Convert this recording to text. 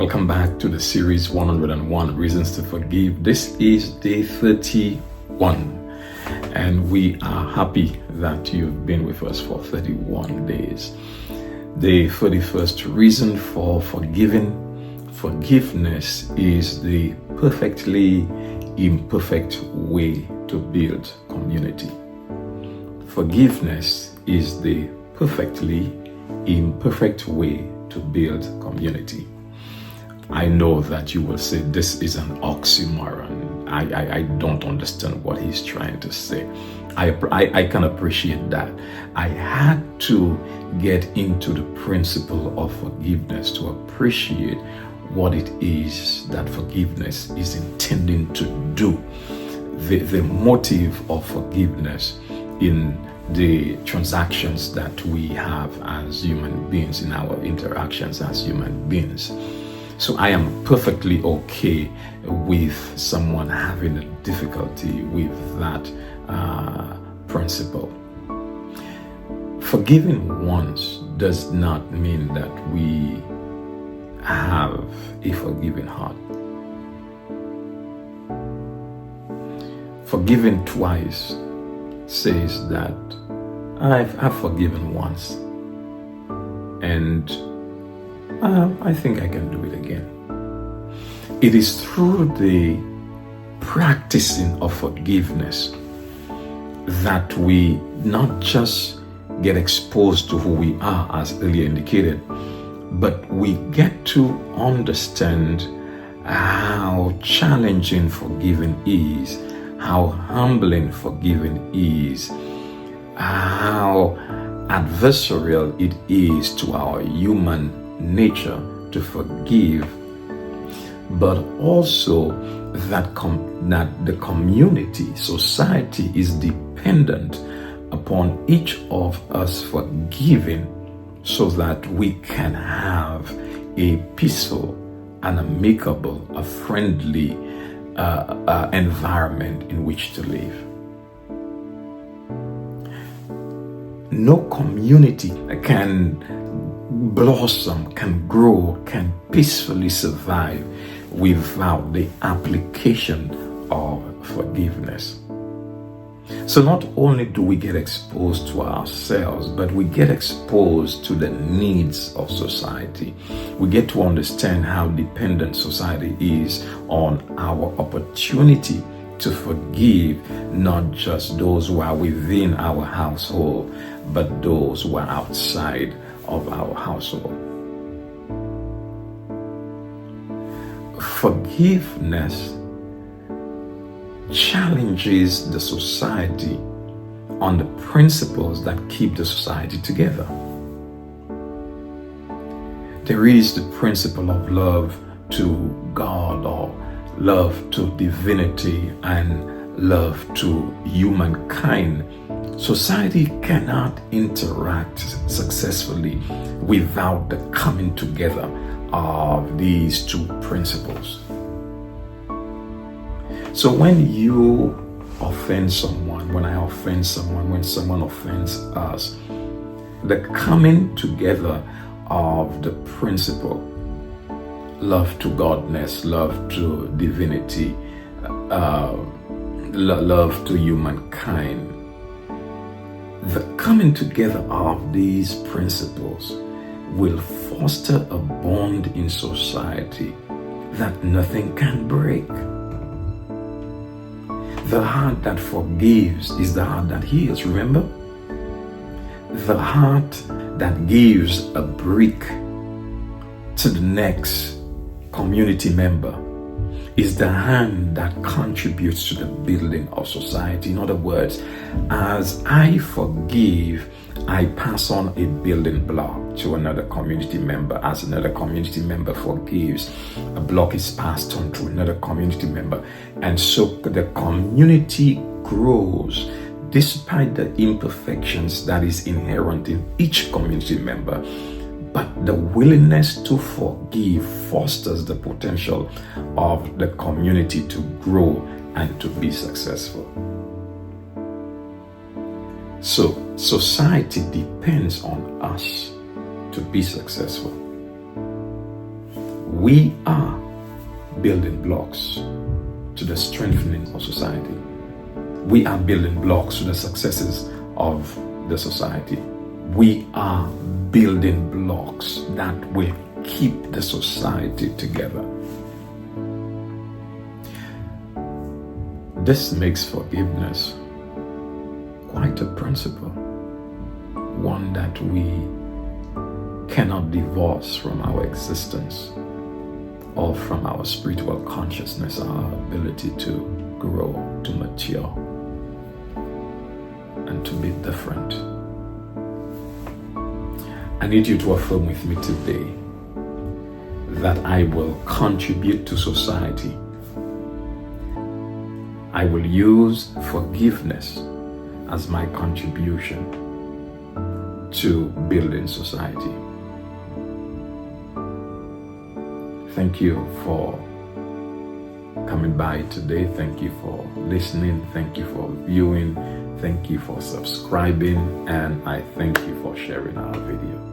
Welcome back to the series 101 Reasons to Forgive. This is day 31, and we are happy that you've been with us for 31 days. The 31st reason for forgiveness is the perfectly imperfect way to build community. Forgiveness is the perfectly imperfect way to build community. I know that you will say this is an oxymoron. I don't understand what he's trying to say. I can appreciate that. I had to get into the principle of forgiveness to appreciate what it is that forgiveness is intending to do. The motive of forgiveness in the transactions that we have as human beings, in our interactions as human beings. So I am perfectly okay with someone having a difficulty with that principle. Forgiving once does not mean that we have a forgiving heart. Forgiving twice says that I've forgiven once, and I think I can do it again. It is through the practicing of forgiveness that we not just get exposed to who we are, as earlier indicated, but we get to understand how challenging forgiving is, how humbling forgiving is, how adversarial it is to our human nature to forgive, but also that the community, society is dependent upon each of us forgiving so that we can have a peaceful and amicable, a friendly environment in which to live. No community can blossom, can grow, can peacefully survive without the application of forgiveness. So not only do we get exposed to ourselves, but we get exposed to the needs of society. We get to understand how dependent society is on our opportunity to forgive not just those who are within our household, but those who are outside of our household. Forgiveness challenges the society on the principles that keep the society together. There is the principle of love to God, or love to divinity, and love to humankind. Society cannot interact successfully without the coming together of these two principles. So when you offend someone, when I offend someone, when someone offends us, the coming together of the principle, love to godness, love to divinity, love to humankind, the coming together of these principles will foster a bond in society that nothing can break. The heart that forgives is the heart that heals, remember? The heart that gives a brick to the next community member is the hand that contributes to the building of society. In other words, as I forgive, I pass on a building block to another community member. As another community member forgives, a block is passed on to another community member. And so the community grows despite the imperfections that is inherent in each community member. But the willingness to forgive fosters the potential of the community to grow and to be successful. So society depends on us to be successful. we are building blocks to the strengthening of society. We are building blocks to the successes of the society. We are building blocks that will keep the society together. This makes forgiveness quite a principle, one that we cannot divorce from our existence or from our spiritual consciousness, our ability to grow, to mature, and to be different. I need you to affirm with me today that I will contribute to society. I will use forgiveness as my contribution to building society. Thank you for coming by today. Thank you for listening. Thank you for viewing. Thank you for subscribing. And I thank you for sharing our video.